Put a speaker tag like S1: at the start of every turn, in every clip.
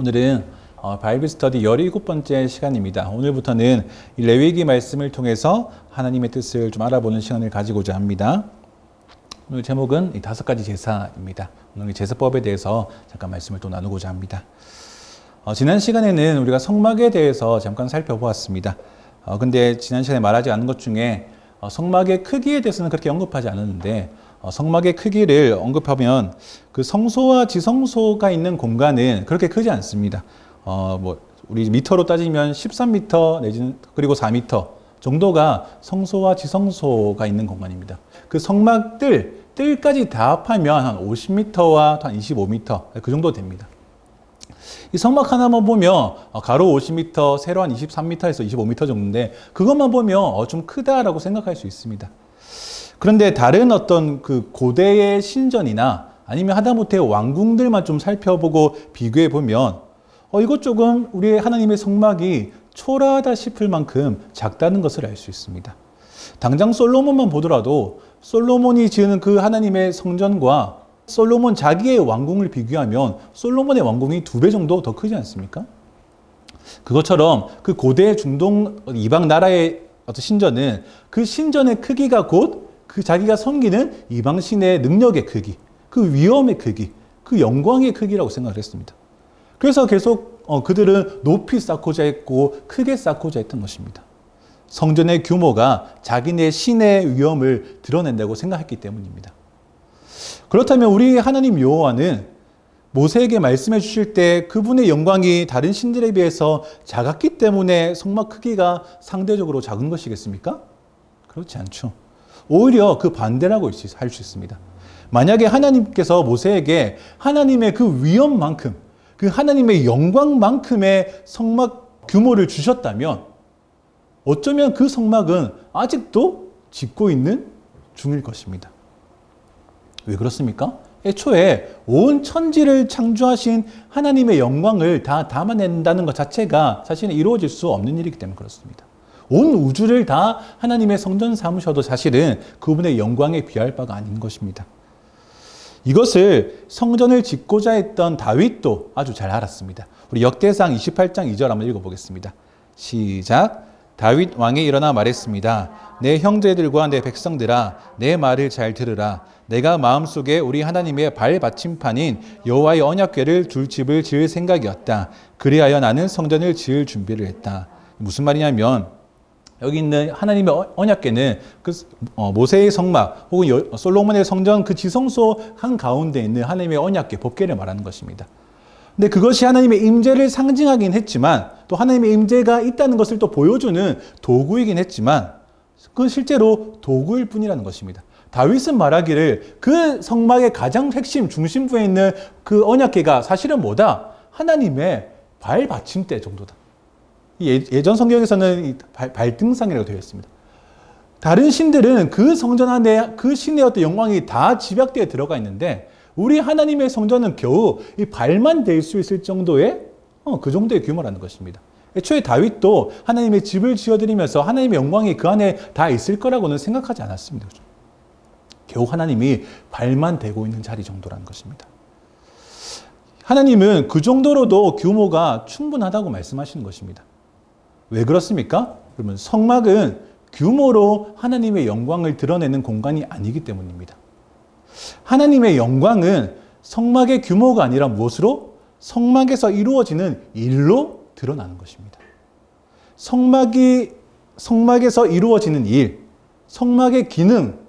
S1: 오늘은 바이블 스터디 17번째 시간입니다. 오늘부터는 이 레위기 말씀을 통해서 하나님의 뜻을 좀 알아보는 시간을 가지고자 합니다. 오늘 제목은 이 5가지 제사입니다. 오늘 제사법에 대해서 잠깐 말씀을 또 나누고자 합니다. 지난 시간에는 우리가 성막에 대해서 잠깐 살펴보았습니다. 근데 지난 시간에 말하지 않은 것 중에 성막의 크기에 대해서는 그렇게 언급하지 않았는데 성막의 크기를 언급하면 그 성소와 지성소가 있는 공간은 그렇게 크지 않습니다. 우리 미터로 따지면 13m 내지는 그리고 4m 정도가 성소와 지성소가 있는 공간입니다. 그 뜰까지 다 합하면 한 50m와 한 25m 그 정도 됩니다. 이 성막 하나만 보면 가로 50m, 세로 한 23m에서 25m 정도인데 그것만 보면 좀 크다라고 생각할 수 있습니다. 그런데 다른 어떤 그 고대의 신전이나 아니면 하다못해 왕궁들만 좀 살펴보고 비교해 보면 이것 조금 우리 하나님의 성막이 초라하다 싶을 만큼 작다는 것을 알 수 있습니다. 당장 솔로몬만 보더라도 솔로몬이 지은 그 하나님의 성전과 솔로몬 자기의 왕궁을 비교하면 솔로몬의 왕궁이 2배 정도 더 크지 않습니까? 그것처럼 그 고대 중동 이방 나라의 어떤 신전은 그 신전의 크기가 곧 그 자기가 섬기는 이방 신의 능력의 크기, 그 위엄의 크기, 그 영광의 크기라고 생각을 했습니다. 그래서 계속 그들은 높이 쌓고자 했고 크게 쌓고자 했던 것입니다. 성전의 규모가 자기네 신의 위엄을 드러낸다고 생각했기 때문입니다. 그렇다면 우리 하나님 여호와는 모세에게 말씀해 주실 때 그분의 영광이 다른 신들에 비해서 작았기 때문에 성막 크기가 상대적으로 작은 것이겠습니까? 그렇지 않죠. 오히려 그 반대라고 할 수 있습니다. 만약에 하나님께서 모세에게 하나님의 그 위엄만큼, 그 하나님의 영광만큼의 성막 규모를 주셨다면 어쩌면 그 성막은 아직도 짓고 있는 중일 것입니다. 왜 그렇습니까? 애초에 온 천지를 창조하신 하나님의 영광을 다 담아낸다는 것 자체가 사실은 이루어질 수 없는 일이기 때문에 그렇습니다. 온 우주를 다 하나님의 성전 삼으셔도 사실은 그분의 영광에 비할 바가 아닌 것입니다. 이것을 성전을 짓고자 했던 다윗도 아주 잘 알았습니다. 우리 역대상 28장 2절 한번 읽어보겠습니다. 시작. 다윗 왕이 일어나 말했습니다. 내 형제들과 내 백성들아 내 말을 잘 들으라. 내가 마음속에 우리 하나님의 발받침판인 여호와의 언약궤를 둘 집을 지을 생각이었다. 그리하여 나는 성전을 지을 준비를 했다. 무슨 말이냐면 여기 있는 하나님의 언약궤는 그 모세의 성막 혹은 솔로몬의 성전 그 지성소 한가운데 있는 하나님의 언약궤, 법궤를 말하는 것입니다. 근데 그것이 하나님의 임재를 상징하긴 했지만 또 하나님의 임재가 있다는 것을 또 보여주는 도구이긴 했지만 그건 실제로 도구일 뿐이라는 것입니다. 다윗은 말하기를 그 성막의 가장 핵심 중심부에 있는 그 언약궤가 사실은 뭐다? 하나님의 발받침대 정도다. 예전 성경에서는 발등상이라고 되어 있습니다. 다른 신들은 그 성전 안에 그 신의 어떤 영광이 다 집약되어 들어가 있는데 우리 하나님의 성전은 겨우 이 발만 댈 수 있을 정도의 그 정도의 규모라는 것입니다. 애초에 다윗도 하나님의 집을 지어드리면서 하나님의 영광이 그 안에 다 있을 거라고는 생각하지 않았습니다. 겨우 하나님이 발만 대고 있는 자리 정도라는 것입니다. 하나님은 그 정도로도 규모가 충분하다고 말씀하시는 것입니다. 왜 그렇습니까? 그러면 성막은 규모로 하나님의 영광을 드러내는 공간이 아니기 때문입니다. 하나님의 영광은 성막의 규모가 아니라 무엇으로? 성막에서 이루어지는 일로 드러나는 것입니다. 성막에서 이루어지는 일, 성막의 기능,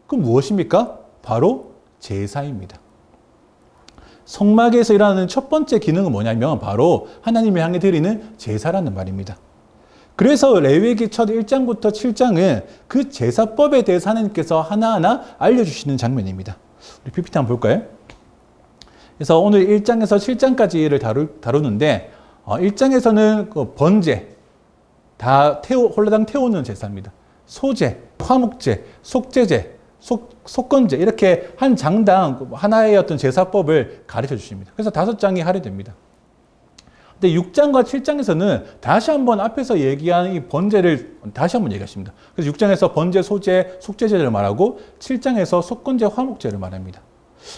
S1: 그 무엇입니까? 바로 제사입니다. 성막에서 일어나는 첫 번째 기능은 뭐냐면 바로 하나님을 향해 드리는 제사라는 말입니다. 그래서 레위기 첫 1장부터 7장은 그 제사법에 대해서 하나님께서 하나하나 알려주시는 장면입니다. 우리 PPT 한번 볼까요? 그래서 오늘 1장에서 7장까지를 다루는데 1장에서는 그 번제, 다 홀라당 태우는 제사입니다. 소제, 화목제, 속제제, 속건제 이렇게 한 장당 하나의 어떤 제사법을 가르쳐 주십니다. 그래서 5장이 할애됩니다. 근데 6장과 7장에서는 다시 한번 앞에서 얘기한 이 번제를 다시 한번 얘기하십니다. 그래서 6장에서 번제, 소제, 속제제를 말하고 7장에서 속건제, 화목제를 말합니다.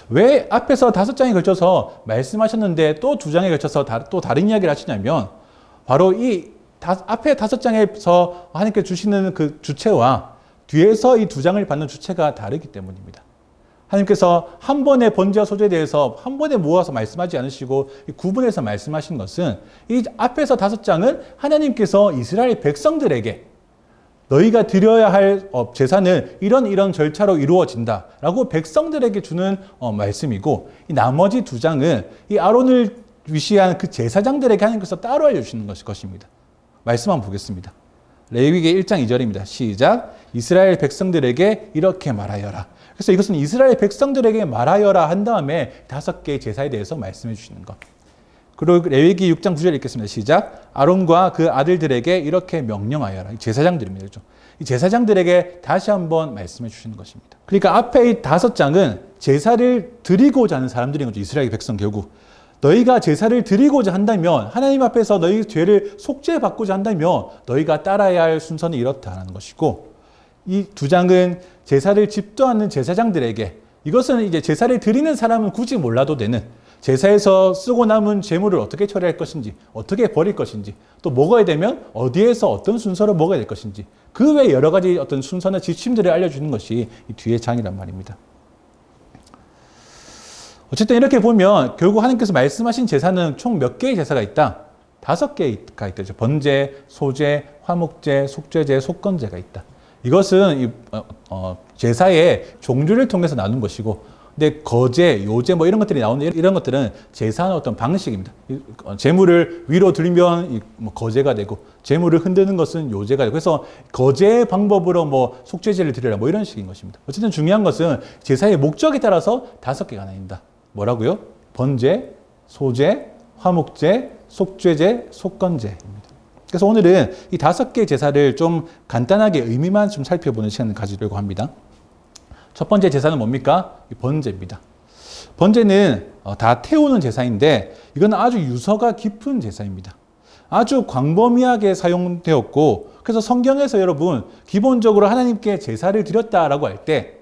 S1: 왜 앞에서 5장에 걸쳐서 말씀하셨는데 또 2장에 걸쳐서 또 다른 이야기를 하시냐면 바로 이 앞에 5장에서 하나님께 주시는 그 주체와 뒤에서 이 2장을 받는 주체가 다르기 때문입니다. 하나님께서 한 번의 번제와 소제에 대해서 한 번에 모아서 말씀하지 않으시고 구분해서 말씀하신 것은 이 앞에서 5장은 하나님께서 이스라엘 백성들에게 너희가 드려야 할 제사는 이런 절차로 이루어진다라고 백성들에게 주는 말씀이고, 이 나머지 2장은 이 아론을 위시한 그 제사장들에게 하나님께서 따로 알려주시는 것입니다. 말씀 한번 보겠습니다. 레위기 1장 2절입니다. 시작. 이스라엘 백성들에게 이렇게 말하여라. 그래서 이것은 이스라엘 백성들에게 말하여라 한 다음에 5개의 제사에 대해서 말씀해 주시는 것. 그리고 레위기 6장 9절 읽겠습니다. 시작. 아론과 그 아들들에게 이렇게 명령하여라. 제사장들입니다. 그렇죠? 이 제사장들에게 다시 한번 말씀해 주시는 것입니다. 그러니까 앞에 이 5장은 제사를 드리고자 하는 사람들인 거죠. 이스라엘 백성 결국. 너희가 제사를 드리고자 한다면, 하나님 앞에서 너희 죄를 속죄받고자 한다면 너희가 따라야 할 순서는 이렇다는 것이고, 이 2장은 제사를 집도하는 제사장들에게, 이것은 이제 제사를 드리는 사람은 굳이 몰라도 되는, 제사에서 쓰고 남은 재물을 어떻게 처리할 것인지, 어떻게 버릴 것인지, 또 먹어야 되면 어디에서 어떤 순서로 먹어야 될 것인지, 그 외 여러 가지 어떤 순서나 지침들을 알려주는 것이 이 뒤의 장이란 말입니다. 어쨌든 이렇게 보면 결국 하나님께서 말씀하신 제사는 총 몇 개의 제사가 있다? 5개가 있다. 번제, 소제, 화목제, 속죄제, 속건제가 있다. 이것은 제사의 종류를 통해서 나눈 것이고, 근데 거제, 요제 뭐 이런 것들이 나오는 이런 것들은 제사의 어떤 방식입니다. 재물을 위로 들면 거제가 되고, 재물을 흔드는 것은 요제가 되고, 그래서 거제의 방법으로 뭐 속죄제를 드리라 뭐 이런 식인 것입니다. 어쨌든 중요한 것은 제사의 목적에 따라서 5개가 나뉜다. 뭐라고요? 번제, 소제, 화목제, 속죄제, 속건제입니다. 그래서 오늘은 이 5개의 제사를 좀 간단하게 의미만 좀 살펴보는 시간을 가지려고 합니다. 첫 번째 제사는 뭡니까? 번제입니다. 번제는 다 태우는 제사인데, 이건 아주 유서가 깊은 제사입니다. 아주 광범위하게 사용되었고, 그래서 성경에서 여러분 기본적으로 하나님께 제사를 드렸다라고 할 때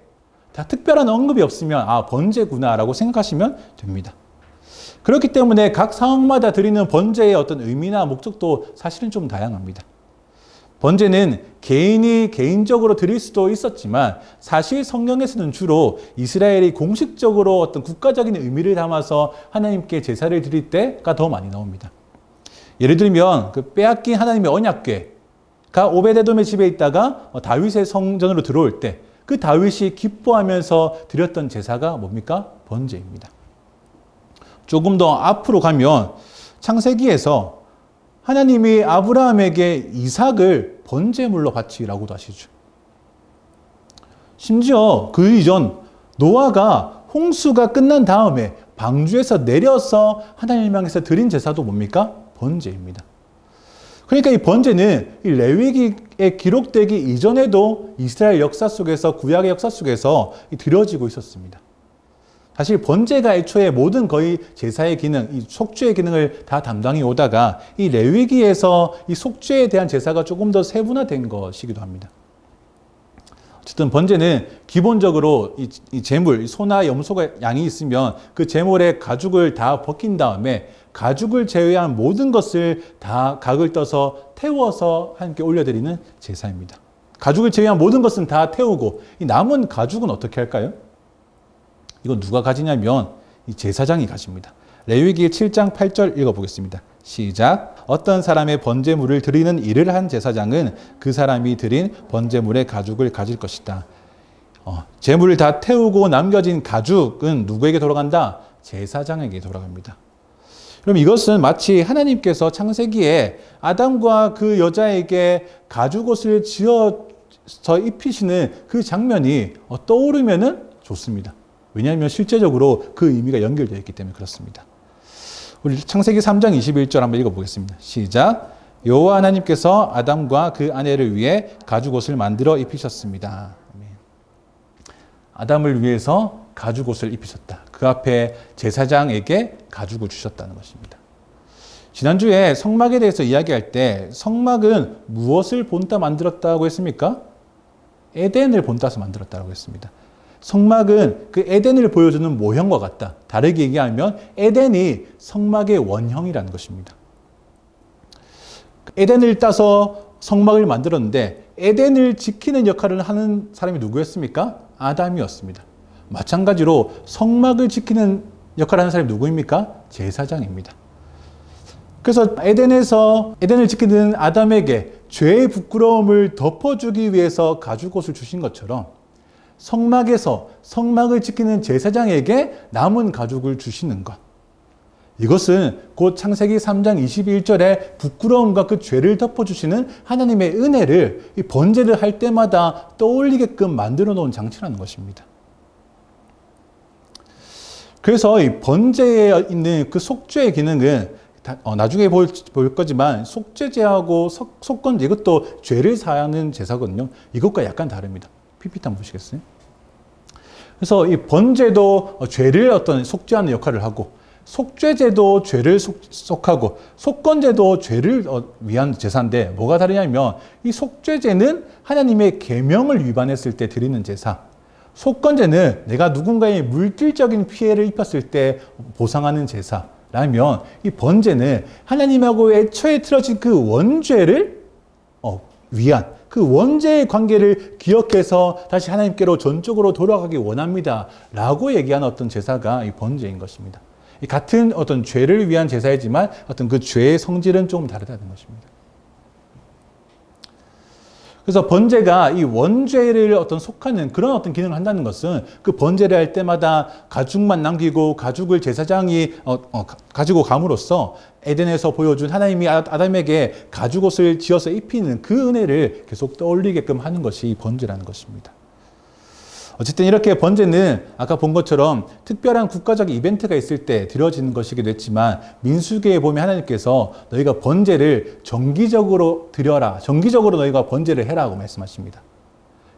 S1: 다 특별한 언급이 없으면 번제구나 라고 생각하시면 됩니다. 그렇기 때문에 각 상황마다 드리는 번제의 어떤 의미나 목적도 사실은 좀 다양합니다. 번제는 개인이 개인적으로 드릴 수도 있었지만, 사실 성경에서는 주로 이스라엘이 공식적으로 어떤 국가적인 의미를 담아서 하나님께 제사를 드릴 때가 더 많이 나옵니다. 예를 들면 그 빼앗긴 하나님의 언약궤가 오베데돔의 집에 있다가 다윗의 성전으로 들어올 때 그 다윗이 기뻐하면서 드렸던 제사가 뭡니까? 번제입니다. 조금 더 앞으로 가면 창세기에서 하나님이 아브라함에게 이삭을 번제물로 바치라고도 하시죠. 심지어 그 이전 노아가 홍수가 끝난 다음에 방주에서 내려서 하나님 향해서 드린 제사도 뭡니까? 번제입니다. 그러니까 이 번제는 이 레위기에 기록되기 이전에도 이스라엘 역사 속에서, 구약의 역사 속에서 드려지고 있었습니다. 사실 번제가 애초에 모든 거의 제사의 기능, 이 속죄의 기능을 다 담당해 오다가 이 레위기에서 이 속죄에 대한 제사가 조금 더 세분화된 것이기도 합니다. 어쨌든 번제는 기본적으로 이 제물, 소나 염소가 양이 있으면 그 제물의 가죽을 다 벗긴 다음에 가죽을 제외한 모든 것을 다 각을 떠서 태워서 하나님께 올려드리는 제사입니다. 가죽을 제외한 모든 것은 다 태우고 이 남은 가죽은 어떻게 할까요? 이건 누가 가지냐면 이 제사장이 가집니다. 레위기 7장 8절 읽어보겠습니다. 시작. 어떤 사람의 번제물을 드리는 일을 한 제사장은 그 사람이 드린 번제물의 가죽을 가질 것이다. 제물을 다 태우고 남겨진 가죽은 누구에게 돌아간다? 제사장에게 돌아갑니다. 그럼 이것은 마치 하나님께서 창세기에 아담과 그 여자에게 가죽옷을 지어서 입히시는 그 장면이 떠오르면은 좋습니다. 왜냐하면 실제적으로 그 의미가 연결되어 있기 때문에 그렇습니다. 우리 창세기 3장 21절 한번 읽어보겠습니다. 시작. 여호와 하나님께서 아담과 그 아내를 위해 가죽옷을 만들어 입히셨습니다. 아담을 위해서 가죽옷을 입히셨다. 그 앞에 제사장에게 가죽을 주셨다는 것입니다. 지난주에 성막에 대해서 이야기할 때 성막은 무엇을 본따 만들었다고 했습니까? 에덴을 본따서 만들었다고 했습니다. 성막은 그 에덴을 보여주는 모형과 같다. 다르게 얘기하면 에덴이 성막의 원형이라는 것입니다. 에덴을 따서 성막을 만들었는데 에덴을 지키는 역할을 하는 사람이 누구였습니까? 아담이었습니다. 마찬가지로 성막을 지키는 역할을 하는 사람이 누구입니까? 제사장입니다. 그래서 에덴을 지키는 아담에게 죄의 부끄러움을 덮어주기 위해서 가죽옷을 주신 것처럼 성막에서 성막을 지키는 제사장에게 남은 가죽을 주시는 것. 이것은 곧 창세기 3장 21절에 부끄러움과 그 죄를 덮어주시는 하나님의 은혜를 이 번제를 할 때마다 떠올리게끔 만들어 놓은 장치라는 것입니다. 그래서 이 번제에 있는 그 속죄의 기능은 나중에 볼 거지만 속죄제하고 속건제 이것도 죄를 사하는 제사거든요. 이것과 약간 다릅니다. PPT 한번 보시겠어요? 그래서 이 번제도 죄를 어떤 속죄하는 역할을 하고 속죄제도 죄를 속하고 속건제도 죄를 위한 제사인데 뭐가 다르냐면 이 속죄제는 하나님의 계명을 위반했을 때 드리는 제사, 속건제는 내가 누군가의 물질적인 피해를 입혔을 때 보상하는 제사라면 이 번제는 하나님하고 애초에 틀어진 그 원죄를 위한 그 원죄의 관계를 기억해서 다시 하나님께로 전적으로 돌아가기 원합니다 라고 얘기하는 어떤 제사가 이 번제인 것입니다. 같은 어떤 죄를 위한 제사이지만 어떤 그 죄의 성질은 조금 다르다는 것입니다. 그래서 번제가 이 원죄를 어떤 속하는 그런 어떤 기능을 한다는 것은 그 번제를 할 때마다 가죽만 남기고 가죽을 제사장이 가지고 감으로써 에덴에서 보여준 하나님이 아담에게 가죽옷을 지어서 입히는 그 은혜를 계속 떠올리게끔 하는 것이 번제라는 것입니다. 어쨌든 이렇게 번제는 아까 본 것처럼 특별한 국가적 이벤트가 있을 때 드려지는 것이기도 했지만 민수기에 보면 하나님께서 너희가 번제를 정기적으로 드려라. 정기적으로 너희가 번제를 해라고 말씀하십니다.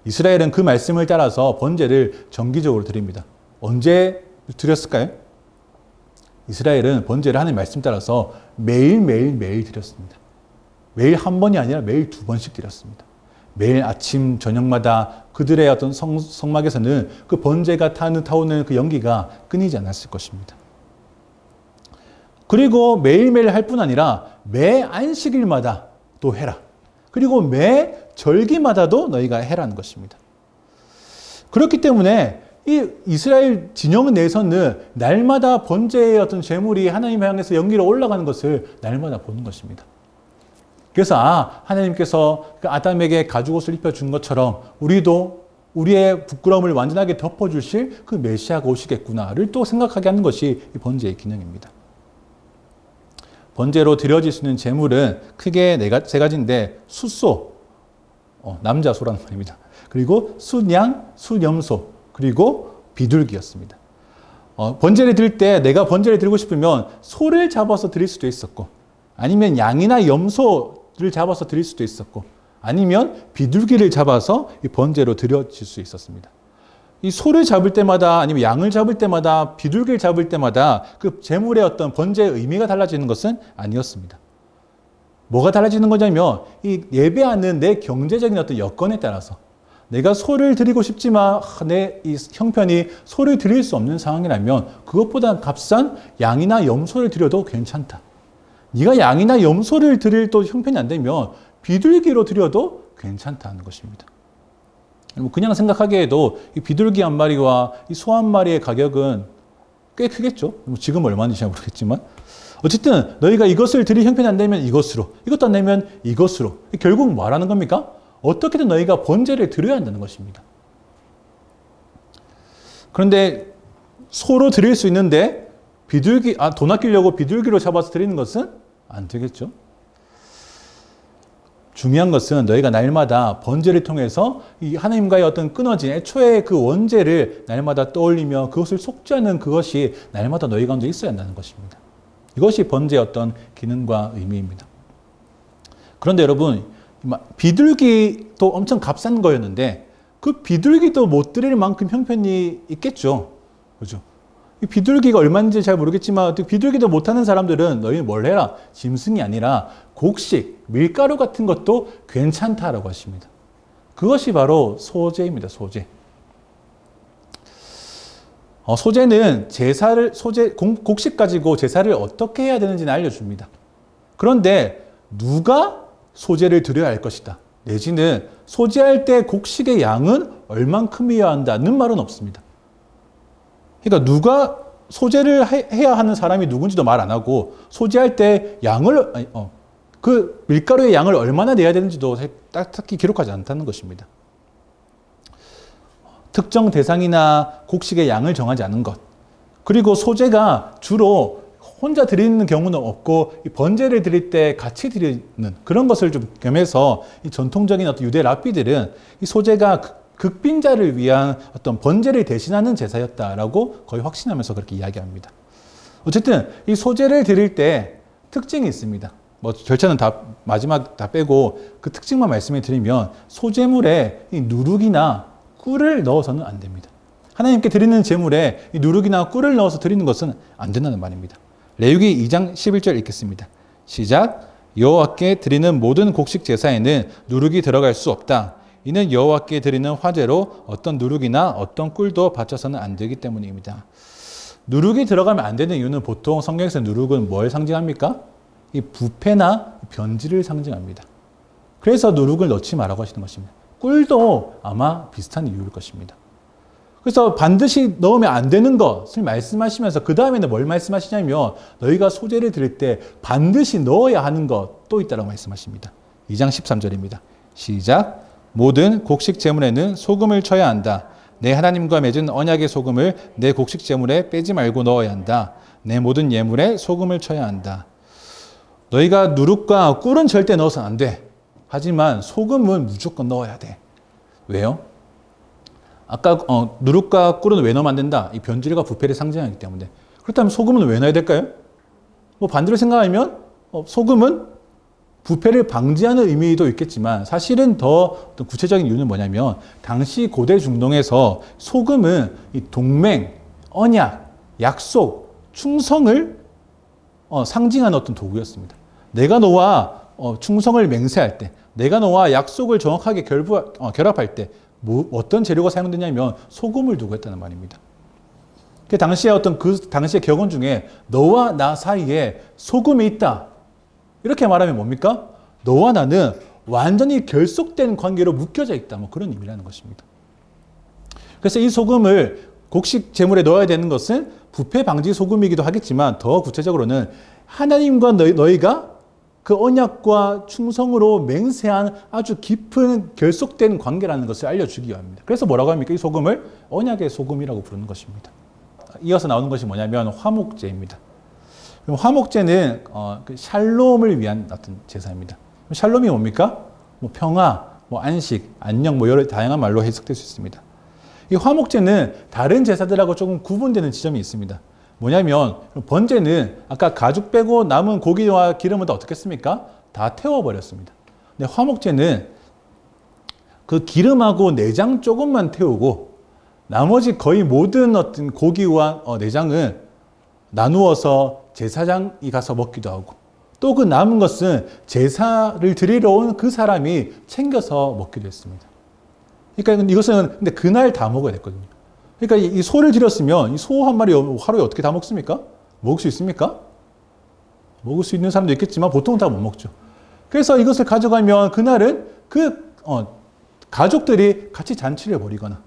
S1: 이스라엘은 그 말씀을 따라서 번제를 정기적으로 드립니다. 언제 드렸을까요? 이스라엘은 번제를 하나님 말씀 따라서 매일 드렸습니다. 매일 한 번이 아니라 매일 2번씩 드렸습니다. 매일 아침 저녁마다 그들의 어떤 성막에서는 그 번제가 타오는 그 연기가 끊이지 않았을 것입니다. 그리고 매일매일 할 뿐 아니라 매 안식일마다 또 해라. 그리고 매 절기마다도 너희가 해라는 것입니다. 그렇기 때문에 이 이스라엘 진영 내에서는 날마다 번제의 어떤 제물이 하나님 향해서 연기로 올라가는 것을 날마다 보는 것입니다. 그래서 하나님께서 아담에게 가죽옷을 입혀준 것처럼 우리도 우리의 부끄러움을 완전하게 덮어주실 그 메시아가 오시겠구나를 또 생각하게 하는 것이 이 번제의 기능입니다. 번제로 드려질 수 있는 제물은 크게 세 가지인데 숫소, 남자 소라는 말입니다. 그리고 숫양, 숫염소, 그리고 비둘기였습니다. 번제를 드릴 때 내가 번제를 드리고 싶으면 소를 잡아서 드릴 수도 있었고 아니면 양이나 염소를 잡아서 드릴 수도 있었고 아니면 비둘기를 잡아서 이 번제로 드려질 수 있었습니다. 이 소를 잡을 때마다 아니면 양을 잡을 때마다 비둘기를 잡을 때마다 그 제물의 어떤 번제의 의미가 달라지는 것은 아니었습니다. 뭐가 달라지는 거냐면 이 예배하는 내 경제적인 어떤 여건에 따라서 내가 소를 드리고 싶지만 내 이 형편이 소를 드릴 수 없는 상황이라면 그것보다 값싼 양이나 염소를 드려도 괜찮다. 네가 양이나 염소를 드릴 또 형편이 안 되면 비둘기로 드려도 괜찮다는 것입니다. 그냥 생각하기에도 이 비둘기 한 마리와 이 소 한 마리의 가격은 꽤 크겠죠. 지금 얼마인지 잘 모르겠지만 어쨌든 너희가 이것을 드릴 형편이 안 되면 이것으로, 이것도 안 되면 이것으로. 결국 뭐 하라는 겁니까? 어떻게든 너희가 번제를 드려야 한다는 것입니다. 그런데 소로 드릴 수 있는데 돈 아끼려고 비둘기로 잡아서 드리는 것은 안 되겠죠. 중요한 것은 너희가 날마다 번제를 통해서 이 하나님과의 어떤 끊어진 애초에 그 원죄를 날마다 떠올리며 그것을 속죄하는 그것이 날마다 너희 가운데 있어야 한다는 것입니다. 이것이 번제의 어떤 기능과 의미입니다. 그런데 여러분, 비둘기도 엄청 값싼 거였는데 그 비둘기도 못 드릴 만큼 형편이 있겠죠. 그렇죠? 이 비둘기가 얼마인지 잘 모르겠지만 비둘기도 못하는 사람들은 너희 뭘 해라? 짐승이 아니라 곡식, 밀가루 같은 것도 괜찮다라고 하십니다. 그것이 바로 소제입니다. 소제. 소제는 곡식 가지고 제사를 어떻게 해야 되는지는 알려줍니다. 그런데 누가 소제를 드려야 할 것이다. 내지는 소제할 때 곡식의 양은 얼만큼이어야 한다는 말은 없습니다. 그러니까 누가 소제를 해야 하는 사람이 누군지도 말 안 하고 소제할 때 양을 그 밀가루의 양을 얼마나 내야 되는지도 딱히 기록하지 않다는 것입니다. 특정 대상이나 곡식의 양을 정하지 않은 것. 그리고 소제가 주로 혼자 드리는 경우는 없고 번제를 드릴 때 같이 드리는 그런 것을 좀 겸해서 이 전통적인 어떤 유대 랍비들은 이 소제가 극빈자를 위한 어떤 번제를 대신하는 제사였다라고 거의 확신하면서 그렇게 이야기합니다. 어쨌든 이 소제를 드릴 때 특징이 있습니다. 뭐 절차는 다 마지막 다 빼고 그 특징만 말씀해 드리면 소제물에 이 누룩이나 꿀을 넣어서는 안 됩니다. 하나님께 드리는 제물에 이 누룩이나 꿀을 넣어서 드리는 것은 안 된다는 말입니다. 레위기 2장 11절 읽겠습니다. 시작. 여호와께 드리는 모든 곡식 제사에는 누룩이 들어갈 수 없다. 이는 여호와께 드리는 화제로 어떤 누룩이나 어떤 꿀도 바쳐서는 안 되기 때문입니다. 누룩이 들어가면 안 되는 이유는 보통 성경에서 누룩은 뭘 상징합니까? 이 부패나 변질을 상징합니다. 그래서 누룩을 넣지 말라고 하시는 것입니다. 꿀도 아마 비슷한 이유일 것입니다. 그래서 반드시 넣으면 안 되는 것을 말씀하시면서 그 다음에는 뭘 말씀하시냐면 너희가 소제를 드릴 때 반드시 넣어야 하는 것도 있다고 말씀하십니다. 2장 13절입니다. 시작. 모든 곡식 제물에는 소금을 쳐야 한다. 내 하나님과 맺은 언약의 소금을 내 곡식 제물에 빼지 말고 넣어야 한다. 내 모든 예물에 소금을 쳐야 한다. 너희가 누룩과 꿀은 절대 넣어서는 안 돼. 하지만 소금은 무조건 넣어야 돼. 왜요? 아까 누룩과 꿀은 왜 넣으면 안 된다? 이 변질과 부패를 상징하기 때문에. 그렇다면 소금은 왜 넣어야 될까요? 뭐 반대로 생각하면 소금은 부패를 방지하는 의미도 있겠지만 사실은 더 구체적인 이유는 뭐냐면 당시 고대 중동에서 소금은 이 동맹, 언약, 약속, 충성을 상징하는 어떤 도구였습니다. 내가 너와 충성을 맹세할 때, 내가 너와 약속을 정확하게 결합할 때 어떤 재료가 사용되냐면 소금을 두고 했다는 말입니다. 그 당시의 당시의 격언 중에 너와 나 사이에 소금이 있다. 이렇게 말하면 뭡니까? 너와 나는 완전히 결속된 관계로 묶여져 있다. 뭐 그런 의미라는 것입니다. 그래서 이 소금을 곡식 제물에 넣어야 되는 것은 부패 방지 소금이기도 하겠지만 더 구체적으로는 하나님과 너희가 그 언약과 충성으로 맹세한 아주 깊은 결속된 관계라는 것을 알려주기 위함입니다. 그래서 뭐라고 합니까? 이 소금을 언약의 소금이라고 부르는 것입니다. 이어서 나오는 것이 뭐냐면 화목제입니다. 화목제는 그 샬롬을 위한 어떤 제사입니다. 샬롬이 뭡니까? 뭐 평화, 뭐 안식, 안녕, 뭐 여러 다양한 말로 해석될 수 있습니다. 이 화목제는 다른 제사들하고 조금 구분되는 지점이 있습니다. 뭐냐면 번제는 아까 가죽 빼고 남은 고기와 기름은 다 어떻게 했습니까? 다 태워버렸습니다. 근데 화목제는 그 기름하고 내장 조금만 태우고 나머지 거의 모든 어떤 고기와 내장은 나누어서 제사장이 가서 먹기도 하고 또 그 남은 것은 제사를 드리러 온 그 사람이 챙겨서 먹기도 했습니다. 그러니까 이것은 근데 그날 다 먹어야 됐거든요. 그러니까 이 소를 드렸으면 이 소 한 마리 하루에 어떻게 다 먹습니까? 먹을 수 있습니까? 먹을 수 있는 사람도 있겠지만 보통은 다 못 먹죠. 그래서 이것을 가져가면 그날은 가족들이 같이 잔치를 벌이거나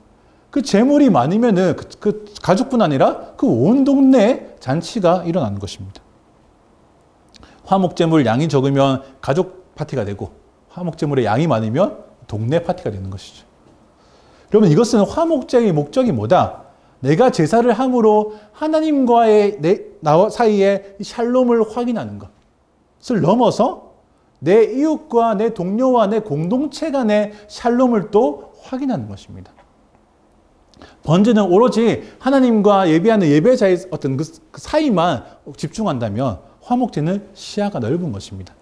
S1: 그 재물이 많으면은 그 가족뿐 아니라 그 온 동네에 잔치가 일어나는 것입니다. 화목제물 양이 적으면 가족 파티가 되고 화목제물의 양이 많으면 동네 파티가 되는 것이죠. 여러분 이것은 화목제의 목적이 뭐다? 내가 제사를 함으로 하나님과의 나 사이에 샬롬을 확인하는 것을 넘어서 내 이웃과 내 동료와 내 공동체 간의 샬롬을 또 확인하는 것입니다. 번제는 오로지 하나님과 예배하는 예배자의 어떤 그 사이만 집중한다면 화목제는 시야가 넓은 것입니다.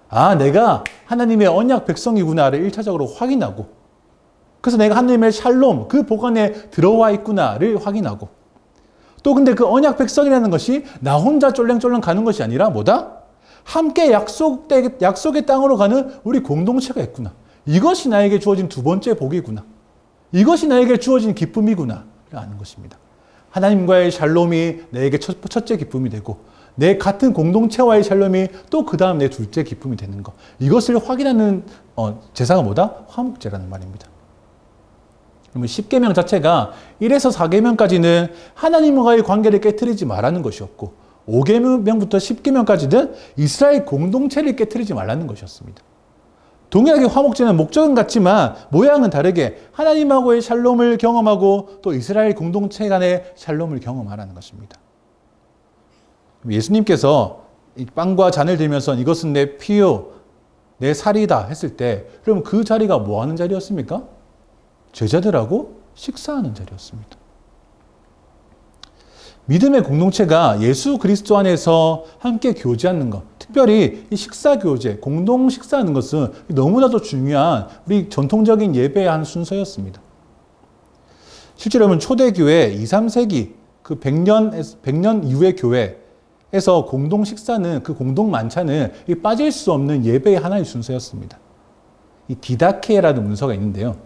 S1: 아, 내가 하나님의 언약 백성이구나를 1차적으로 확인하고 그래서 내가 하나님의 샬롬, 그 보관에 들어와 있구나를 확인하고 또 근데 그 언약 백성이라는 것이 나 혼자 쫄랭쫄랭 가는 것이 아니라 뭐다? 함께 약속의 땅으로 가는 우리 공동체가 있구나. 이것이 나에게 주어진 두 번째 복이구나. 이것이 나에게 주어진 기쁨이구나. 아는 것입니다. 하나님과의 샬롬이 내게 첫째 기쁨이 되고 내 같은 공동체와의 샬롬이 또 그 다음 내 둘째 기쁨이 되는 것. 이것을 확인하는 제사가 뭐다? 화목제라는 말입니다. 그러면 10계명 자체가 1에서 4계명까지는 하나님과의 관계를 깨트리지 말라는 것이었고 5계명부터 10계명까지는 이스라엘 공동체를 깨트리지 말라는 것이었습니다. 동일하게 화목제는 목적은 같지만 모양은 다르게 하나님하고의 샬롬을 경험하고 또 이스라엘 공동체 간의 샬롬을 경험하라는 것입니다. 예수님께서 이 빵과 잔을 들면서 이것은 내 피요, 내 살이다 했을 때 그럼 그 자리가 뭐 하는 자리였습니까? 제자들하고 식사하는 자리였습니다. 믿음의 공동체가 예수 그리스도 안에서 함께 교제하는 것, 특별히 이 식사 교제, 공동 식사하는 것은 너무나도 중요한 우리 전통적인 예배의 한 순서였습니다. 실제로 보면 초대교회 2, 3세기 그 100년 이후의 교회에서 공동 식사는 그 공동 만찬은 빠질 수 없는 예배의 하나의 순서였습니다. 이 디다케라는 문서가 있는데요.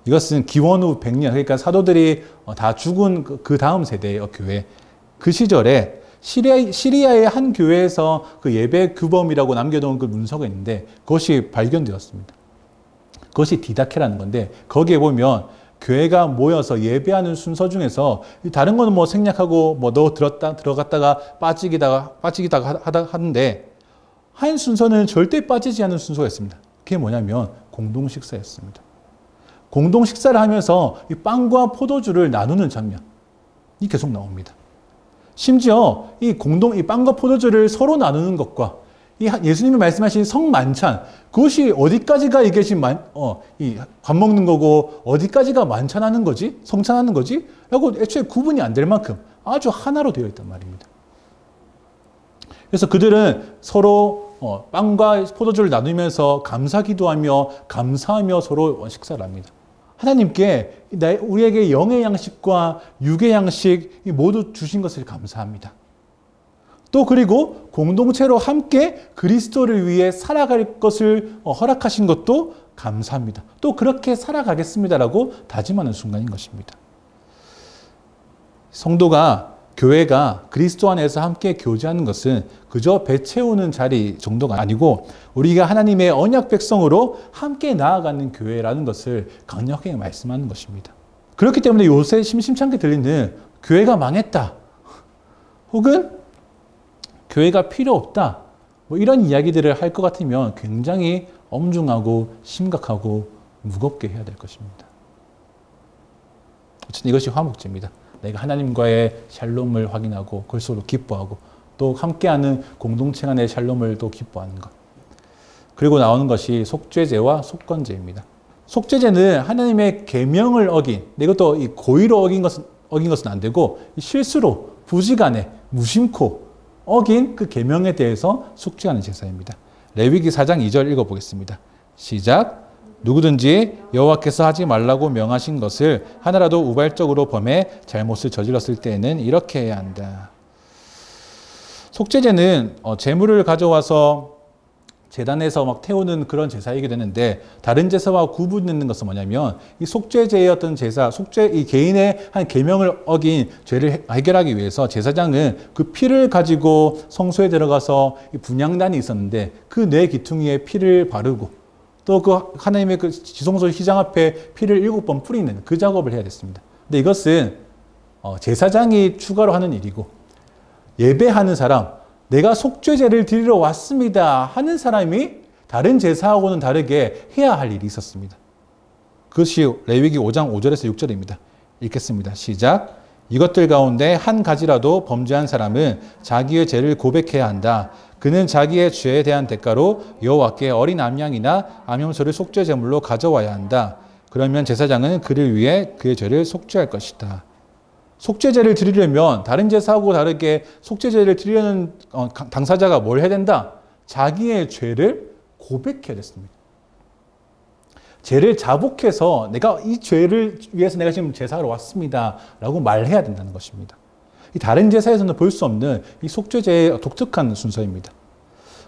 S1: 이것은 기원 후 100년, 그러니까 사도들이 다 죽은 그 다음 세대의 교회. 그 시절에 시리아의 한 교회에서 그 예배 규범이라고 남겨놓은 그 문서가 있는데 그것이 발견되었습니다. 그것이 디다케라는 건데 거기에 보면 교회가 모여서 예배하는 순서 중에서 다른 거는 뭐 생략하고 뭐 들어갔다가 빠지기다가 하는데 한 순서는 절대 빠지지 않는 순서가 있습니다. 그게 뭐냐면 공동 식사였습니다. 공동 식사를 하면서 이 빵과 포도주를 나누는 장면이 계속 나옵니다. 심지어 이 빵과 포도주를 서로 나누는 것과 이 예수님이 말씀하신 성만찬, 그것이 어디까지가 이게 지금 밥 먹는 거고 어디까지가 만찬하는 거지? 성찬하는 거지? 라고 애초에 구분이 안 될 만큼 아주 하나로 되어 있단 말입니다. 그래서 그들은 서로 빵과 포도주를 나누면서 감사 기도하며 감사하며 서로 식사를 합니다. 하나님께 우리에게 영의 양식과 육의 양식 모두 주신 것을 감사합니다. 또 그리고 공동체로 함께 그리스도를 위해 살아갈 것을 허락하신 것도 감사합니다. 또 그렇게 살아가겠습니다라고 다짐하는 순간인 것입니다. 성도가 교회가 그리스도 안에서 함께 교제하는 것은 그저 배 채우는 자리 정도가 아니고 우리가 하나님의 언약 백성으로 함께 나아가는 교회라는 것을 강력하게 말씀하는 것입니다. 그렇기 때문에 요새 심심찮게 들리는 교회가 망했다. 혹은 교회가 필요 없다. 뭐 이런 이야기들을 할 것 같으면 굉장히 엄중하고 심각하고 무겁게 해야 될 것입니다. 어쨌든 이것이 화목제입니다. 내가 하나님과의 샬롬을 확인하고 그걸 서로 기뻐하고 또 함께하는 공동체 간의 샬롬을 또 기뻐하는 것. 그리고 나오는 것이 속죄제와 속건제입니다. 속죄제는 하나님의 계명을 어긴, 이것도 이 고의로 어긴 것은 안 되고 실수로 부지간에 무심코 어긴 그 계명에 대해서 속죄하는 제사입니다. 레위기 4장 2절 읽어보겠습니다. 시작. 누구든지 여호와께서 하지 말라고 명하신 것을 하나라도 우발적으로 범해 잘못을 저질렀을 때에는 이렇게 해야 한다. 속죄제는 제물을 가져와서 제단에서 막 태우는 그런 제사이게 되는데 다른 제사와 구분되는 것은 뭐냐면 이 속죄제의 어떤 제사, 이 개인의 한 계명을 어긴 죄를 해결하기 위해서 제사장은 그 피를 가지고 성소에 들어가서 분향단이 있었는데 그 네 기퉁이에 피를 바르고 또 그 하나님의 그 지성소 휘장 앞에 피를 7번 뿌리는 그 작업을 해야 됐습니다. 근데 이것은 제사장이 추가로 하는 일이고 예배하는 사람, 내가 속죄제를 드리러 왔습니다 하는 사람이 다른 제사하고는 다르게 해야 할 일이 있었습니다. 그것이 레위기 5장 5절에서 6절입니다. 읽겠습니다. 시작. 이것들 가운데 한 가지라도 범죄한 사람은 자기의 죄를 고백해야 한다. 그는 자기의 죄에 대한 대가로 여호와께 어린 암양이나 암염소를 속죄 제물로 가져와야 한다. 그러면 제사장은 그를 위해 그의 죄를 속죄할 것이다. 속죄제를 드리려면 다른 제사하고 다르게 속죄제를 드리려는 당사자가 뭘 해야 된다? 자기의 죄를 고백해야 됐습니다. 죄를 자복해서 내가 이 죄를 위해서 내가 지금 제사하러 왔습니다 라고 말해야 된다는 것입니다. 이 다른 제사에서는 볼 수 없는 이 속죄제의 독특한 순서입니다.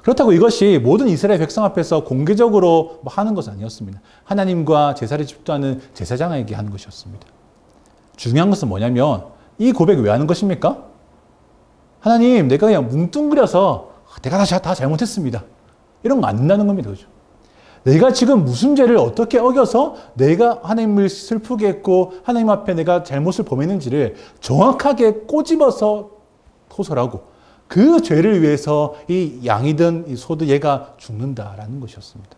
S1: 그렇다고 이것이 모든 이스라엘 백성 앞에서 공개적으로 하는 것은 아니었습니다. 하나님과 제사를 집도하는 제사장에게 하는 것이었습니다. 중요한 것은 뭐냐면 이 고백 왜 하는 것입니까? 하나님, 내가 그냥 뭉뚱그려서 내가 다 잘못했습니다. 이런 거 안 된다는 겁니다. 그죠? 내가 지금 무슨 죄를 어떻게 어겨서 내가 하나님을 슬프게 했고 하나님 앞에 내가 잘못을 범했는지를 정확하게 꼬집어서 호소하고 그 죄를 위해서 이 양이든 이 소든 얘가 죽는다라는 것이었습니다.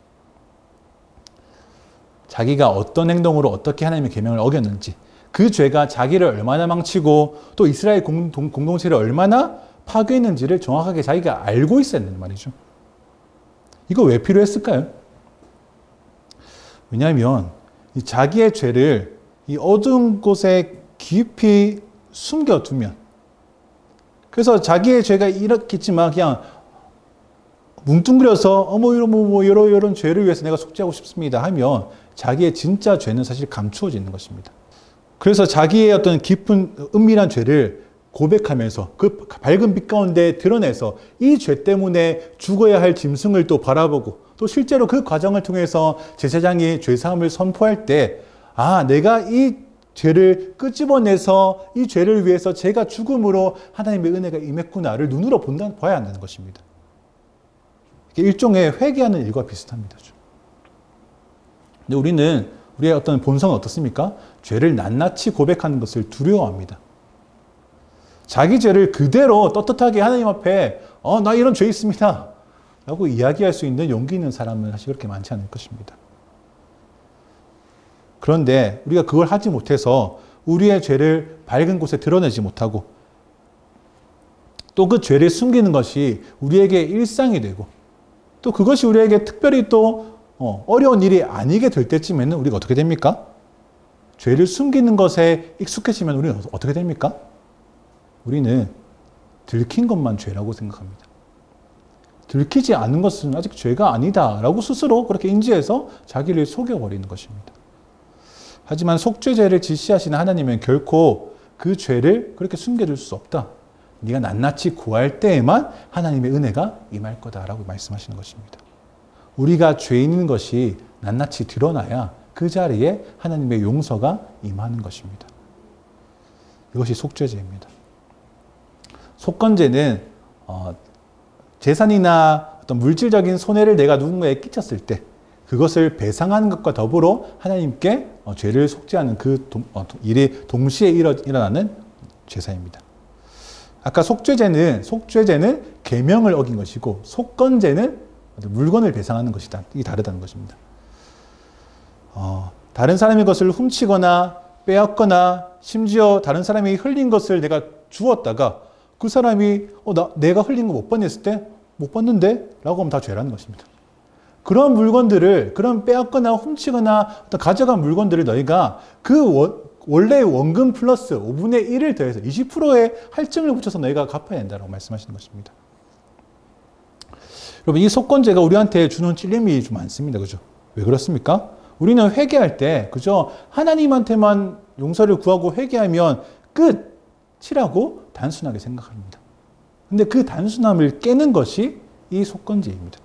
S1: 자기가 어떤 행동으로 어떻게 하나님의 계명을 어겼는지, 그 죄가 자기를 얼마나 망치고 또 이스라엘 공동체를 얼마나 파괴했는지를 정확하게 자기가 알고 있어야 된단 말이죠. 이거 왜 필요했을까요? 왜냐하면 자기의 죄를 이 어두운 곳에 깊이 숨겨두면, 그래서 자기의 죄가 이렇겠지만 그냥 뭉뚱그려서 이런 죄를 위해서 내가 속죄하고 싶습니다 하면 자기의 진짜 죄는 사실 감추어지는 것입니다. 그래서 자기의 어떤 깊은 은밀한 죄를 고백하면서 그 밝은 빛 가운데 드러내서 이 죄 때문에 죽어야 할 짐승을 또 바라보고 또 실제로 그 과정을 통해서 제사장이 죄사함을 선포할 때, 아, 내가 이 죄를 끄집어내서 이 죄를 위해서 제가 죽음으로 하나님의 은혜가 임했구나를 눈으로 봐야 한다는 것입니다. 이게 일종의 회개하는 일과 비슷합니다. 근데 우리의 어떤 본성은 어떻습니까? 죄를 낱낱이 고백하는 것을 두려워합니다. 자기 죄를 그대로 떳떳하게 하나님 앞에 나 이런 죄 있습니다 라고 이야기할 수 있는 용기 있는 사람은 사실 그렇게 많지 않을 것입니다. 그런데 우리가 그걸 하지 못해서 우리의 죄를 밝은 곳에 드러내지 못하고 또 그 죄를 숨기는 것이 우리에게 일상이 되고 또 그것이 우리에게 특별히 또 어려운 일이 아니게 될 때쯤에는 우리가 어떻게 됩니까? 죄를 숨기는 것에 익숙해지면 우리는 어떻게 됩니까? 우리는 들킨 것만 죄라고 생각합니다. 들키지 않은 것은 아직 죄가 아니다라고 스스로 그렇게 인지해서 자기를 속여버리는 것입니다. 하지만 속죄죄를 지시하시는 하나님은 결코 그 죄를 그렇게 숨겨둘 수 없다. 네가 낱낱이 구할 때에만 하나님의 은혜가 임할 거다라고 말씀하시는 것입니다. 우리가 죄인인 것이 낱낱이 드러나야 그 자리에 하나님의 용서가 임하는 것입니다. 이것이 속죄죄입니다. 속건죄는 재산이나 어떤 물질적인 손해를 내가 누군가에 끼쳤을 때 그것을 배상하는 것과 더불어 하나님께 죄를 속죄하는 그 일이 동시에 일어나는 제사입니다. 아까 속죄죄는 계명을 어긴 것이고 속건죄는 물건을 배상하는 것이다. 이게 다르다는 것입니다. 다른 사람의 것을 훔치거나 빼앗거나 심지어 다른 사람이 흘린 것을 내가 주었다가 그 사람이 내가 흘린 거 못 봤냈을 때 못 봤는데? 라고 하면 다 죄라는 것입니다. 그런 물건들을, 그런 빼앗거나 훔치거나 어떤 가져간 물건들을 너희가 그 원래 원금 플러스 5분의 1을 더해서 20%의 할증을 붙여서 너희가 갚아야 된다고 말씀하시는 것입니다. 여러분, 이 속건죄가 우리한테 주는 찔림이 좀 많습니다. 그죠? 왜 그렇습니까? 우리는 회개할 때, 그죠? 하나님한테만 용서를 구하고 회개하면 끝이라고 단순하게 생각합니다. 근데 그 단순함을 깨는 것이 이 속건죄입니다.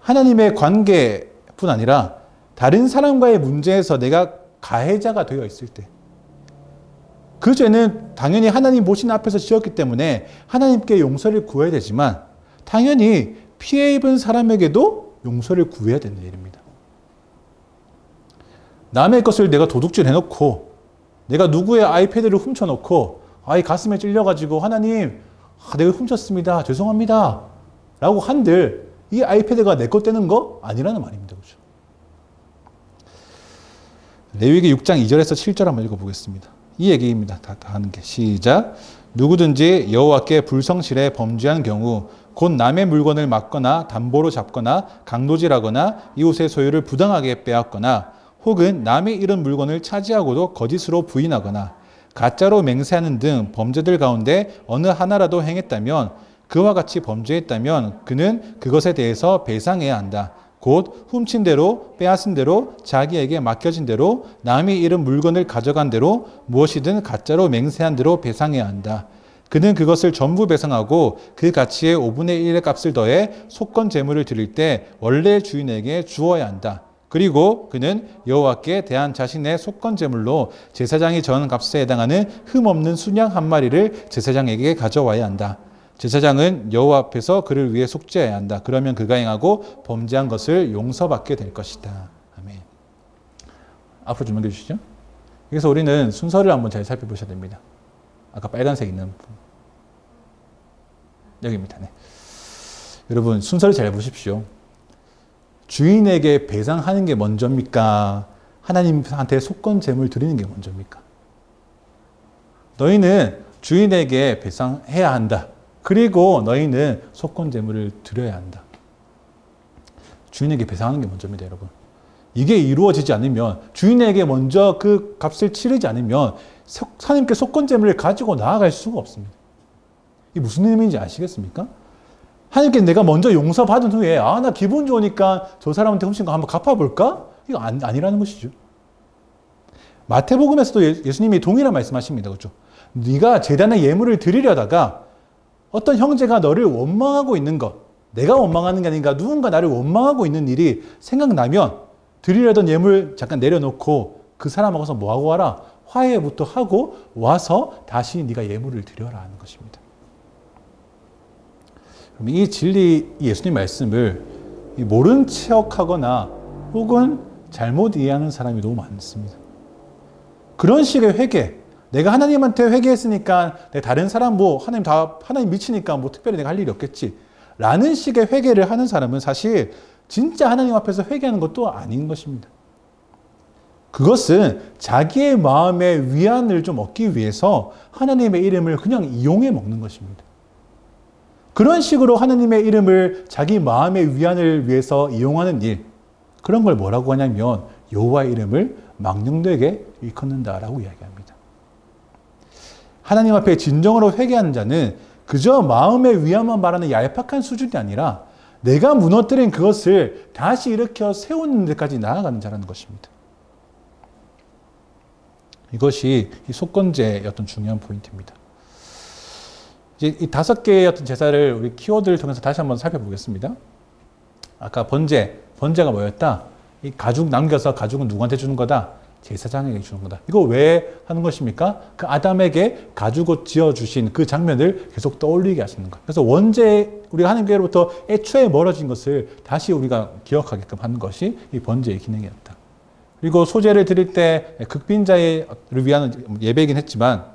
S1: 하나님의 관계뿐 아니라 다른 사람과의 문제에서 내가 가해자가 되어 있을 때, 그 죄는 당연히 하나님 모신 앞에서 지었기 때문에 하나님께 용서를 구해야 되지만 당연히 피해 입은 사람에게도 용서를 구해야 되는 일입니다. 남의 것을 내가 도둑질 해놓고 내가 누구의 아이패드를 훔쳐놓고 아이 가슴에 찔려가지고 하나님 내가 훔쳤습니다. 죄송합니다. 라고 한들 이 아이패드가 내 것 되는 거 아니라는 말입니다. 그렇죠? 레위기 6장 2절에서 7절 한번 읽어보겠습니다. 이 얘기입니다. 다 하는 게. 시작. 누구든지 여호와께 불성실에 범죄한 경우 곧 남의 물건을 막거나 담보로 잡거나 강도질하거나 이웃의 소유를 부당하게 빼앗거나 혹은 남의 잃은 물건을 차지하고도 거짓으로 부인하거나 가짜로 맹세하는 등 범죄들 가운데 어느 하나라도 행했다면 그와 같이 범죄했다면 그는 그것에 대해서 배상해야 한다. 곧 훔친 대로 빼앗은 대로 자기에게 맡겨진 대로 남이 잃은 물건을 가져간 대로 무엇이든 가짜로 맹세한 대로 배상해야 한다. 그는 그것을 전부 배상하고 그 가치의 5분의 1의 값을 더해 속건 재물을 드릴 때 원래 주인에게 주어야 한다. 그리고 그는 여호와께 대한 자신의 속건 제물로 제사장이 전 값에 해당하는 흠없는 순양 한 마리를 제사장에게 가져와야 한다. 제사장은 여호와 앞에서 그를 위해 속죄해야 한다. 그러면 그가 행하고 범죄한 것을 용서받게 될 것이다. 아멘. 앞으로 좀 넘겨주시죠. 그래서 우리는 순서를 한번 잘 살펴보셔야 됩니다. 아까 빨간색 있는 부분. 여기입니다. 네. 여러분 순서를 잘 보십시오. 주인에게 배상하는 게 먼저입니까? 하나님한테 속건 제물 드리는 게 먼저입니까? 너희는 주인에게 배상해야 한다. 그리고 너희는 속건 제물을 드려야 한다. 주인에게 배상하는 게 먼저입니다, 여러분. 이게 이루어지지 않으면, 주인에게 먼저 그 값을 치르지 않으면 하나님께 속건 제물을 가지고 나아갈 수가 없습니다. 이게 무슨 의미인지 아시겠습니까? 하나님께 내가 먼저 용서받은 후에 나 기분 좋으니까 저 사람한테 훔친 거 한번 갚아볼까? 이거 아니라는 것이죠. 마태복음에서도 예수님이 동일한 말씀하십니다. 그렇죠? 네가 제단에 예물을 드리려다가 어떤 형제가 너를 원망하고 있는 것, 내가 원망하는 게 아닌가 누군가 나를 원망하고 있는 일이 생각나면 드리려던 예물 잠깐 내려놓고 그 사람하고서 뭐하고 와라? 화해부터 하고 와서 다시 네가 예물을 드려라 하는 것입니다. 이 진리, 예수님 말씀을 모른 척하거나 혹은 잘못 이해하는 사람이 너무 많습니다. 그런 식의 회개, 내가 하나님한테 회개했으니까 내가 다른 사람 하나님 미치니까 특별히 내가 할 일이 없겠지 라는 식의 회개를 하는 사람은 사실 진짜 하나님 앞에서 회개하는 것도 아닌 것입니다. 그것은 자기의 마음의 위안을 좀 얻기 위해서 하나님의 이름을 그냥 이용해 먹는 것입니다. 그런 식으로 하나님의 이름을 자기 마음의 위안을 위해서 이용하는 일, 그런 걸 뭐라고 하냐면 여호와의 이름을 망령되게 일컫는다라고 이야기합니다. 하나님 앞에 진정으로 회개하는 자는 그저 마음의 위안만 말하는 얄팍한 수준이 아니라 내가 무너뜨린 그것을 다시 일으켜 세우는 데까지 나아가는 자라는 것입니다. 이것이 이 속건제의 어떤 중요한 포인트입니다. 이제 이 5개의 어떤 제사를 우리 키워드를 통해서 다시 한번 살펴보겠습니다. 아까 번제가 뭐였다? 이 가죽 남겨서 가죽은 누구한테 주는 거다? 제사장에게 주는 거다. 이거 왜 하는 것입니까? 그 아담에게 가죽옷 지어주신 그 장면을 계속 떠올리게 하시는 것. 그래서 우리가 하나님께로부터 애초에 멀어진 것을 다시 우리가 기억하게끔 하는 것이 이 번제의 기능이었다. 그리고 소제를 드릴 때 극빈자를 위한 예배이긴 했지만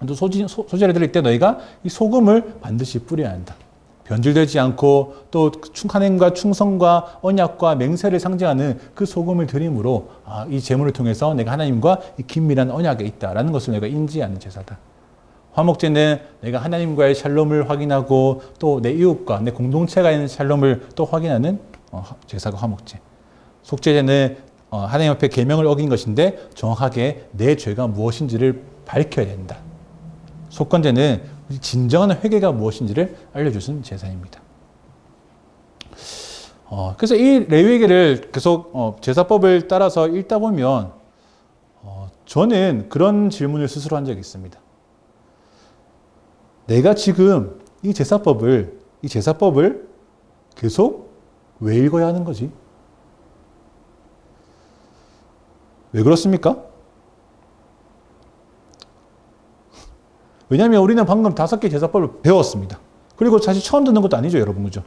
S1: 또 소제를 드릴 때 너희가 이 소금을 반드시 뿌려야 한다. 변질되지 않고 또 하나님과 충성과 언약과 맹세를 상징하는 그 소금을 드림으로 이 제물을 통해서 내가 하나님과 이 긴밀한 언약에 있다라는 것을 내가 인지하는 제사다. 화목제는 내가 하나님과의 샬롬을 확인하고 또 내 이웃과 내 공동체가 있는 샬롬을 또 확인하는 제사가 화목제. 속죄제는 하나님 앞에 계명을 어긴 것인데 정확하게 내 죄가 무엇인지를 밝혀야 된다. 속건제는 진정한 회개가 무엇인지를 알려주신 제사입니다. 그래서 이 레위기를 계속 제사법을 따라서 읽다 보면 저는 그런 질문을 스스로 한 적이 있습니다. 내가 지금 이 제사법을 계속 왜 읽어야 하는 거지? 왜 그렇습니까? 왜냐하면 우리는 방금 5개 제사법을 배웠습니다. 그리고 사실 처음 듣는 것도 아니죠, 여러분. 그죠?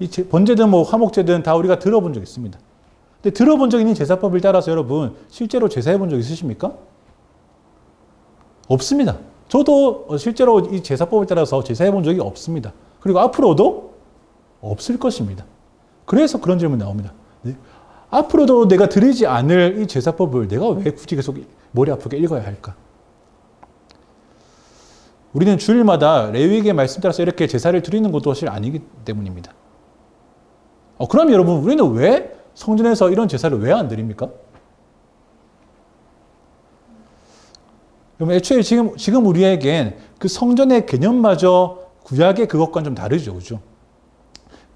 S1: 이 번제든 화목제든 다 우리가 들어본 적 있습니다. 근데 들어본 적 있는 제사법을 따라서 여러분, 실제로 제사해 본 적 있으십니까? 없습니다. 저도 실제로 이 제사법을 따라서 제사해 본 적이 없습니다. 그리고 앞으로도 없을 것입니다. 그래서 그런 질문이 나옵니다. 앞으로도 내가 드리지 않을 이 제사법을 내가 왜 굳이 계속 머리 아프게 읽어야 할까? 우리는 주일마다 레위기의 말씀 따라서 이렇게 제사를 드리는 것도 사실 아니기 때문입니다. 그럼 여러분, 우리는 왜 성전에서 이런 제사를 왜 안 드립니까? 그럼 애초에 지금 우리에겐 그 성전의 개념마저 구약의 그것과는 좀 다르죠. 그죠?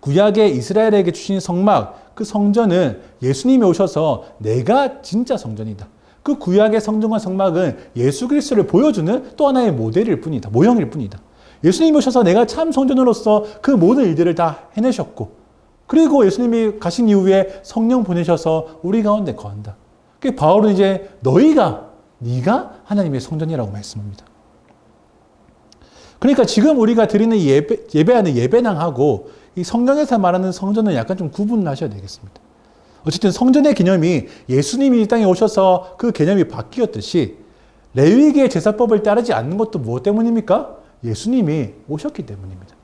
S1: 구약의 이스라엘에게 주신 성막, 그 성전은 예수님이 오셔서 내가 진짜 성전이다. 그 구약의 성전과 성막은 예수 그리스도를 보여주는 또 하나의 모델일 뿐이다. 모형일 뿐이다. 예수님이 오셔서 내가 참 성전으로서 그 모든 일들을 다 해내셨고 그리고 예수님이 가신 이후에 성령 보내셔서 우리 가운데 거한다. 그 바울은 이제 네가 하나님의 성전이라고 말씀합니다. 그러니까 지금 우리가 드리는 예배하는 예배당하고 이 성경에서 말하는 성전은 약간 좀 구분하셔야 되겠습니다. 어쨌든 성전의 개념이 예수님이 이 땅에 오셔서 그 개념이 바뀌었듯이 레위기의 제사법을 따르지 않는 것도 무엇 때문입니까? 예수님이 오셨기 때문입니다.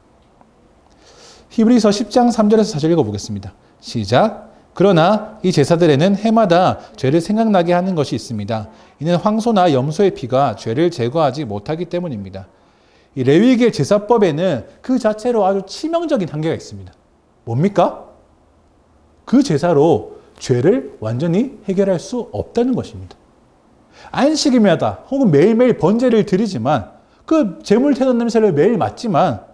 S1: 히브리서 10장 3절에서 4절 읽어보겠습니다. 시작. 그러나 이 제사들에는 해마다 죄를 생각나게 하는 것이 있습니다. 이는 황소나 염소의 피가 죄를 제거하지 못하기 때문입니다. 이 레위기의 제사법에는 그 자체로 아주 치명적인 한계가 있습니다. 뭡니까? 그 제사로 죄를 완전히 해결할 수 없다는 것입니다. 안식일마다 혹은 매일매일 번제를 드리지만 그 제물 태는 냄새를 매일 맡지만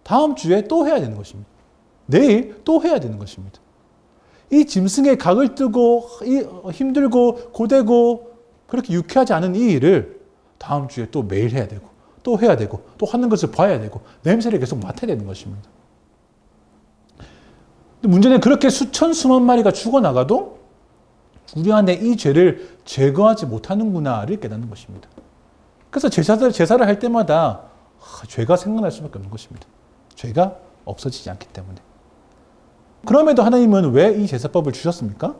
S1: 다음 주에 또 해야 되는 것입니다. 내일 또 해야 되는 것입니다. 이 짐승의 각을 뜨고 힘들고 고되고 그렇게 유쾌하지 않은 이 일을 다음 주에 또 매일 해야 되고 또 해야 되고 또 하는 것을 봐야 되고 냄새를 계속 맡아야 되는 것입니다. 근데 문제는 그렇게 수천 수만 마리가 죽어나가도 우리 안에 이 죄를 제거하지 못하는구나를 깨닫는 것입니다. 그래서 제사를 할 때마다 죄가 생각날 수밖에 없는 것입니다. 죄가 없어지지 않기 때문에. 그럼에도 하나님은 왜 이 제사법을 주셨습니까?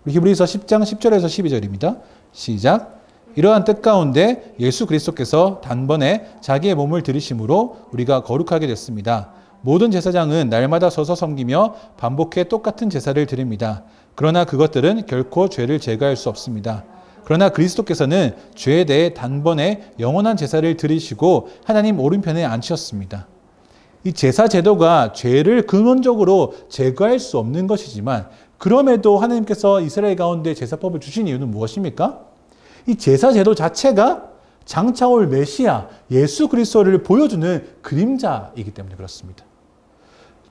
S1: 우리 히브리서 10장 10절에서 12절입니다. 시작. 이러한 뜻 가운데 예수 그리스도께서 단번에 자기의 몸을 들이심으로 우리가 거룩하게 됐습니다. 모든 제사장은 날마다 서서 섬기며 반복해 똑같은 제사를 드립니다. 그러나 그것들은 결코 죄를 제거할 수 없습니다. 그러나 그리스도께서는 죄에 대해 단번에 영원한 제사를 드리시고 하나님 오른편에 앉으셨습니다. 이 제사 제도가 죄를 근원적으로 제거할 수 없는 것이지만 그럼에도 하나님께서 이스라엘 가운데 제사법을 주신 이유는 무엇입니까? 이 제사 제도 자체가 장차 올 메시아 예수 그리스도를 보여주는 그림자이기 때문에 그렇습니다.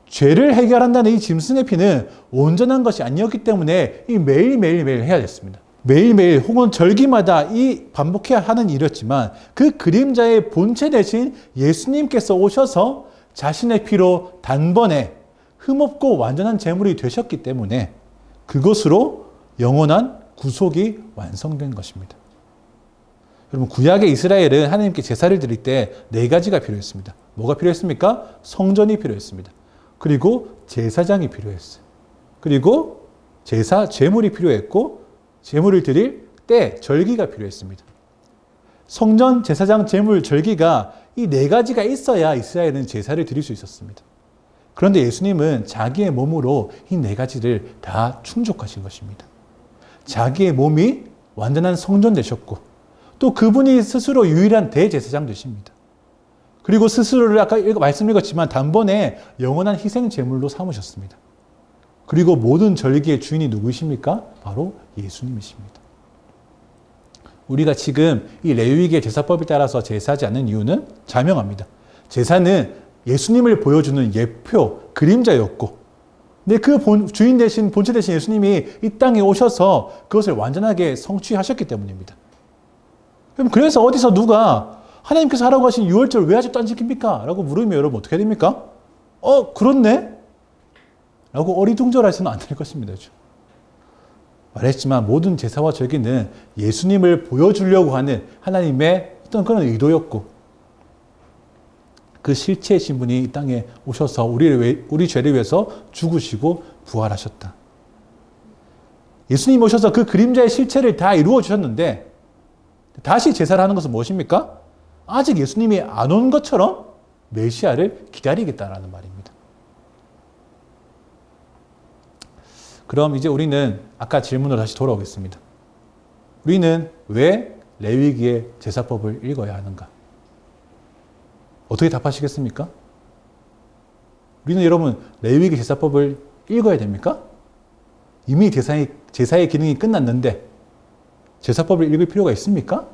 S1: 죄를 해결한다는 이 짐승의 피는 온전한 것이 아니었기 때문에 이 매일 해야 됐습니다. 매일매일 혹은 절기마다 이 반복해야 하는 일이었지만 그 그림자의 본체 대신 예수님께서 오셔서 자신의 피로 단번에 흠없고 완전한 제물이 되셨기 때문에 그것으로 영원한 구속이 완성된 것입니다. 여러분, 구약의 이스라엘은 하나님께 제사를 드릴 때 4가지가 필요했습니다. 뭐가 필요했습니까? 성전이 필요했습니다. 그리고 제사장이 필요했어요. 그리고 제물이 필요했고 제물을 드릴 때 절기가 필요했습니다. 성전, 제사장, 제물, 절기가 이 4가지가 있어야 이스라엘은 제사를 드릴 수 있었습니다. 그런데 예수님은 자기의 몸으로 이 4가지를 다 충족하신 것입니다. 자기의 몸이 완전한 성전 되셨고 또 그분이 스스로 유일한 대제사장 되십니다. 그리고 스스로를 아까 말씀 읽었지만 단번에 영원한 희생 제물로 삼으셨습니다. 그리고 모든 절기의 주인이 누구이십니까? 바로 예수님이십니다. 우리가 지금 이 레위기의 제사법에 따라서 제사하지 않는 이유는 자명합니다. 제사는 예수님을 보여주는 예표, 그림자였고 근데 그 주인 대신 본체 대신 예수님이 이 땅에 오셔서 그것을 완전하게 성취하셨기 때문입니다. 그래서 어디서 누가 하나님께서 하라고 하신 유월절 왜 아직도 안 지킵니까? 라고 물으면 여러분 어떻게 됩니까? 그렇네? 라고 어리둥절해서는 안 될 것입니다. 말했지만 모든 제사와 절기는 예수님을 보여주려고 하는 하나님의 어떤 그런 의도였고 그 실체이신 분이 이 땅에 오셔서 우리 죄를 위해서 죽으시고 부활하셨다. 예수님이 오셔서 그 그림자의 실체를 다 이루어 주셨는데 다시 제사를 하는 것은 무엇입니까? 아직 예수님이 안 온 것처럼 메시아를 기다리겠다라는 말입니다. 그럼 이제 우리는 아까 질문으로 다시 돌아오겠습니다. 우리는 왜 레위기의 제사법을 읽어야 하는가? 어떻게 답하시겠습니까? 우리는 여러분 레위기 제사법을 읽어야 됩니까? 이미 제사의 기능이 끝났는데 제사법을 읽을 필요가 있습니까?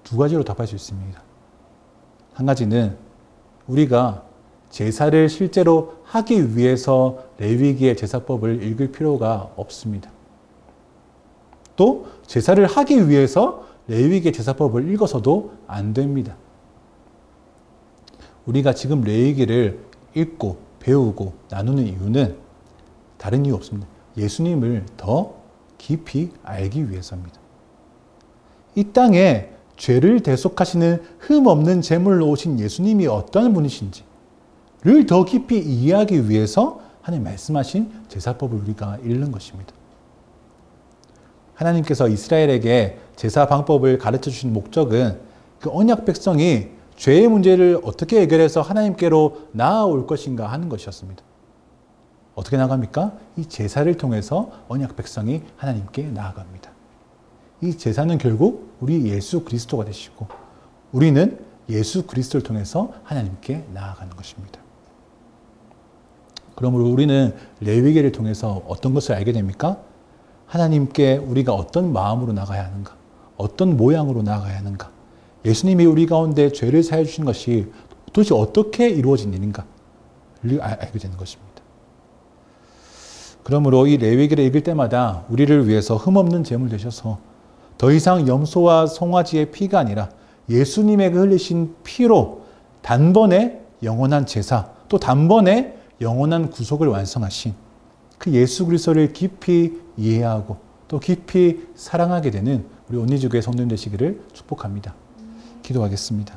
S1: 2가지로 답할 수 있습니다. 한 가지는 우리가 제사를 실제로 하기 위해서 레위기의 제사법을 읽을 필요가 없습니다. 또 제사를 하기 위해서 레위기의 제사법을 읽어서도 안 됩니다. 우리가 지금 레위기를 읽고 배우고 나누는 이유는 다른 이유 없습니다. 예수님을 더 깊이 알기 위해서입니다. 이 땅에 죄를 대속하시는 흠없는 제물로 오신 예수님이 어떤 분이신지를 더 깊이 이해하기 위해서 하나님 말씀하신 제사법을 우리가 읽는 것입니다. 하나님께서 이스라엘에게 제사 방법을 가르쳐 주신 목적은 그 언약 백성이 죄의 문제를 어떻게 해결해서 하나님께로 나아올 것인가 하는 것이었습니다. 어떻게 나아갑니까? 이 제사를 통해서 언약 백성이 하나님께 나아갑니다. 이 제사는 결국 우리 예수 그리스도가 되시고 우리는 예수 그리스도를 통해서 하나님께 나아가는 것입니다. 그러므로 우리는 레위기를 통해서 어떤 것을 알게 됩니까? 하나님께 우리가 어떤 마음으로 나가야 하는가? 어떤 모양으로 나가야 하는가? 예수님이 우리 가운데 죄를 사해 주신 것이 도대체 어떻게 이루어진 일인가를 알게 되는 것입니다. 그러므로 이 레위기를 읽을 때마다 우리를 위해서 흠없는 제물 되셔서 더 이상 염소와 송아지의 피가 아니라 예수님에게 흘리신 피로 단번에 영원한 제사, 또 단번에 영원한 구속을 완성하신 그 예수 그리스도를 깊이 이해하고 또 깊이 사랑하게 되는 우리 온리주교의 성도님 되시기를 축복합니다. 기도하겠습니다.